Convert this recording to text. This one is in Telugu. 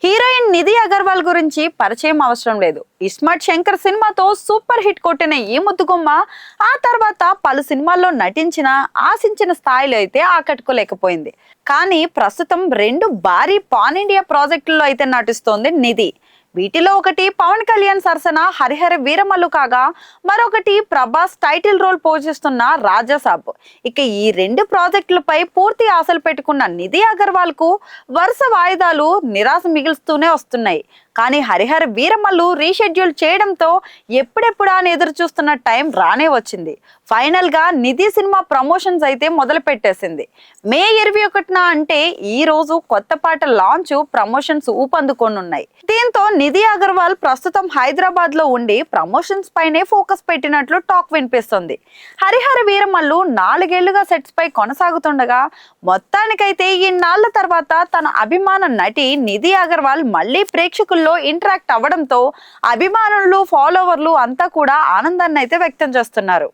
హీరోయిన్ నిధి అగర్వాల్ గురించి పరిచయం అవసరం లేదు. ఇస్మార్ట్ శంకర్ సినిమాతో సూపర్ హిట్ కొట్టిన ఈ ముద్దుగుమ్మ ఆ తర్వాత పలు సినిమాల్లో నటించిన ఆశించిన స్థాయిలో అయితే ఆకట్టుకోలేకపోయింది. కానీ ప్రస్తుతం రెండు భారీ పాన్ ఇండియా ప్రాజెక్టుల్లో అయితే నటిస్తోంది నిధి. వీటిలో ఒకటి పవన్ కళ్యాణ్ సరసన హరిహర వీరమల్లు కాగా, మరొకటి ప్రభాస్ టైటిల్ రోల్ పోషిస్తున్న రాజాసాబ్. ఇక ఈ రెండు ప్రాజెక్టులపై పూర్తి ఆశలు పెట్టుకున్న నిధి అగర్వాల్ కు వరుస వాయిదాలు నిరాశ మిగులుస్తూనే వస్తున్నాయి. కానీ హరిహర వీరమల్లు రీషెడ్యూల్ చేయడంతో ఎప్పుడెప్పుడా అని ఎదురు చూస్తున్న టైం రానే వచ్చింది. ఫైనల్ గా నిధి సినిమా ప్రమోషన్స్ అయితే మొదలు పెట్టేసింది. మే 21న అంటే ఈ రోజు కొత్త పాట లాంచ్ ప్రమోషన్స్ ఊపందుకోనున్నాయి. దీంతో నిధి అగర్వాల్ ప్రస్తుతం హైదరాబాద్ లో ఉండి ప్రమోషన్స్ పైనే ఫోకస్ పెట్టినట్లు టాక్ వినిపిస్తుంది. హరిహర వీరమల్లు 4 ఏళ్లుగా సెట్స్ పై కొనసాగుతుండగా, మొత్తానికైతే ఈ నాళ్ల తర్వాత తన అభిమాన నటి నిధి అగర్వాల్ మళ్ళీ ప్రేక్షకుల్లో ఇంటరాక్ట్ అవ్వడంతో అభిమానులు, ఫాలోవర్లు అంతా కూడా ఆనందాన్ని అయితే వ్యక్తం చేస్తున్నారు.